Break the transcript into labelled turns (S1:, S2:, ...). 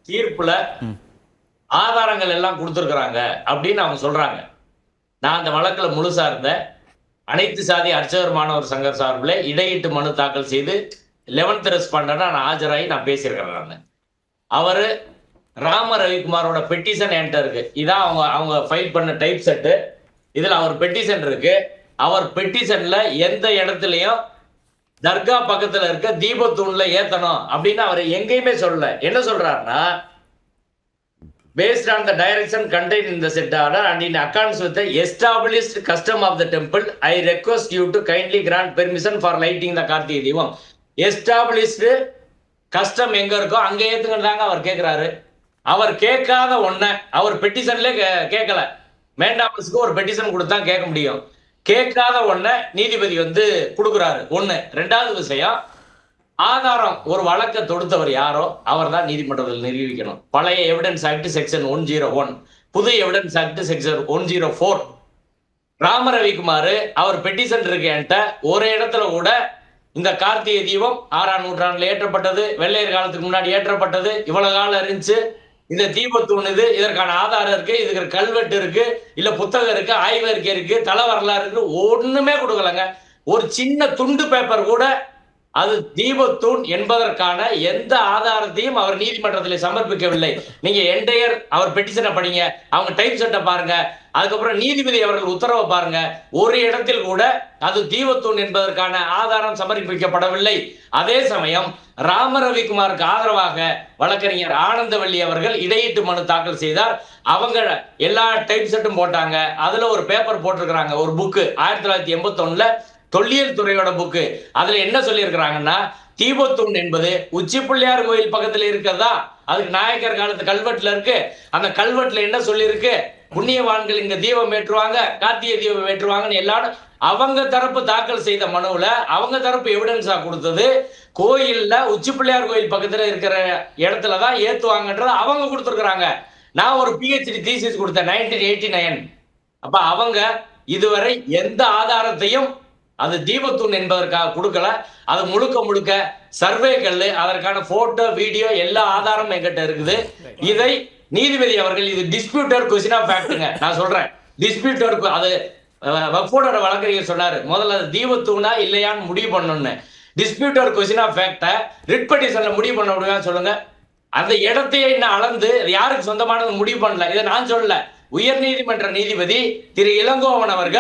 S1: தீர்ப்புல ஆதாரங்கள் எல்லாம் கொடுத்திருக்கிறாங்க அப்படின்னு அவங்க சொல்றாங்க. நான் அந்த வழக்குல முழுசா இருந்தேன். அனைத்து சாதி அர்ச்சகர் மாணவர் சங்கம் சார்பில் இடையீட்டு மனு தாக்கல் செய்து 11th ரெஸ்பாண்டன்டா நான் ஆஜராகி நான் பேசியிருக்கிறேன் நானு. அவரு ராம ரவிக்குமாரோட பெட்டிஷன் என்கிட்ட இருக்கு. இதான் அவங்க ஃபைல் பண்ண டைப் செட்டு. இதுல அவர் பெட்டிஷன் இருக்கு. அவர் பெட்டிஷன்ல எந்த இடத்துலயும் தர்கா பக்கத்துல இருக்க தீபத்தூண்ல ஏத்தணும் அப்படின்னு அவர் எங்கேயுமே சொல்லல. என்ன சொல்றாருன்னா, based on the direction contained in the said order and in accordance with the established custom of the temple, I request you to kindly grant permission for lighting the Kartigai Deepam. Established custom எங்க இருக்கோ அங்க ஏத்துங்கன்றாங்க அவர் கேட்கிறாரு. அவர் கேட்காத ஒண்ண அவர் பெட்டிஷன்ல கேட்கல. மேண்டாமஸ்க்கு ஒரு petition கொடுத்தா கேட்க முடியும். கேட்காத ஒண்ண நீதிபதி கொடுக்குறாரு. ஒண்ணு. ரெண்டாவது விஷயம், ஆதாரம் ஒரு வழக்கை தொடுத்தவர் யாரோ அவர் தான் நீதிமன்றத்தில் நிரூபிக்கணும். பழைய எவிடன்ஸ் ஆக்ட் செக்ஷன் 101, புது evidence act section 104. Rama Ravikumar அவர் பெட்டிஷன் இருக்கு என்கிட்ட. ஒரு இடத்துல கூட இந்த கார்த்திகை தீபம் 6ஆம் நூற்றாண்டுல ஏற்றப்பட்டது, வெள்ளையர் காலத்துக்கு முன்னாடி ஏற்றப்பட்டது, இவ்வளவு காலம் இருந்துச்சு, இந்த தீபத்தூண் இது, இதற்கான ஆதாரம் இருக்கு, இதுக்கு கல்வெட்டு இருக்கு, இல்ல புத்தகம் இருக்கு, ஆய்வறிக்கை இருக்கு, தல வரலாறு இருக்கு, ஒண்ணுமே கொடுக்கலங்க. ஒரு சின்ன துண்டு பேப்பர் கூட அது தீபத்தூண் என்பதற்கான எந்த ஆதாரத்தையும் அவர் நீதிமன்றத்தில் சமர்ப்பிக்கவில்லை. நீங்க என்டையர் அவர் பெட்டிஷனை படிங்க, அவங்க டைப் செட்டை பாருங்க, அதுக்கப்புறம் நீதிபதி அவர்கள் உத்தரவை பாருங்க. ஒரு இடத்தில் கூட அது தீபத்தூண் என்பதற்கான ஆதாரம் சமர்ப்பிக்கப்படவில்லை. அதே சமயம் ராம ரவிக்குமாருக்கு ஆதரவாக வழக்கறிஞர் ஆனந்தவள்ளி அவர்கள் இடையீட்டு மனு தாக்கல் செய்தார். அவங்க எல்லா டைப் செட்டும் போட்டாங்க. அதுல ஒரு பேப்பர் போட்டிருக்கிறாங்க, ஒரு புக்கு 1981ல தொல்லியல் துறையோட புக்கு. அதுல என்ன சொல்லி இருக்கிறாங்கன்னா, தீபத்தூண் என்பது உச்சி பிள்ளையார் கோயில் பக்கத்துல இருக்கிறதா, அதுக்கு நாயக்கர் காலத்து கல்வெட்டுல இருக்கு. அந்த கல்வெட்டுல என்ன சொல்லி இருக்கு, புண்ணியவான்கள் இங்க தீபம் ஏற்றுவாங்க, கார்த்திகை தீபம் ஏற்றுவாங்கன்னு எல்லாரும் அவங்க தரப்பு தாக்கல் செய்த மனுவுல அவங்க தரப்பு எவிடன்ஸா கொடுத்தது கோயில்ல உச்சி பிள்ளையார் கோயில் பக்கத்துல இருக்கிற இடத்துலதான் ஏத்துவாங்கன்றத அவங்க கொடுத்துருக்காங்க. நான் ஒரு PhD தீசிஸ் கொடுத்தேன் 1989. அப்ப அவங்க இதுவரை எந்த ஆதாரத்தையும் அது தீபத்தூண் என்பதற்காக கொடுக்கல. அது முழுக்க முழுக்க சர்வே கல்லு, அதற்கான போட்டோ வீடியோ எல்லா ஆதாரமும் என்கிட்ட இருக்குது. இதை நீதிபதி அவர்கள் இது டிஸ்பியூட்டட் கொஸ்டின் ஆஃப் ஃபேக்ட்ங்க. நான் சொல்றேன் டிஸ்பியூட்டட். அது வக்ஃபோட வழக்கறிஞர் சொன்னாரு, முதல்ல அது தீபத்தூணா இல்லையான்னு முடிவு பண்ணணும்னு. டிஸ்பியூட்டட் கொஸ்டின் ஆஃப் ஃபேக்ட ரிட் பெட்டிஷன்ல முடிவு பண்ண முடியுமா சொல்லுங்க? அந்த இடத்தையே இன்னும் அளந்து யாருக்கு சொந்தமானது முடிவு பண்ணல. இதை நான் சொல்லல, உயர் நீதிமன்ற நீதிபதி திரு இளங்கோவன் அவர்கள்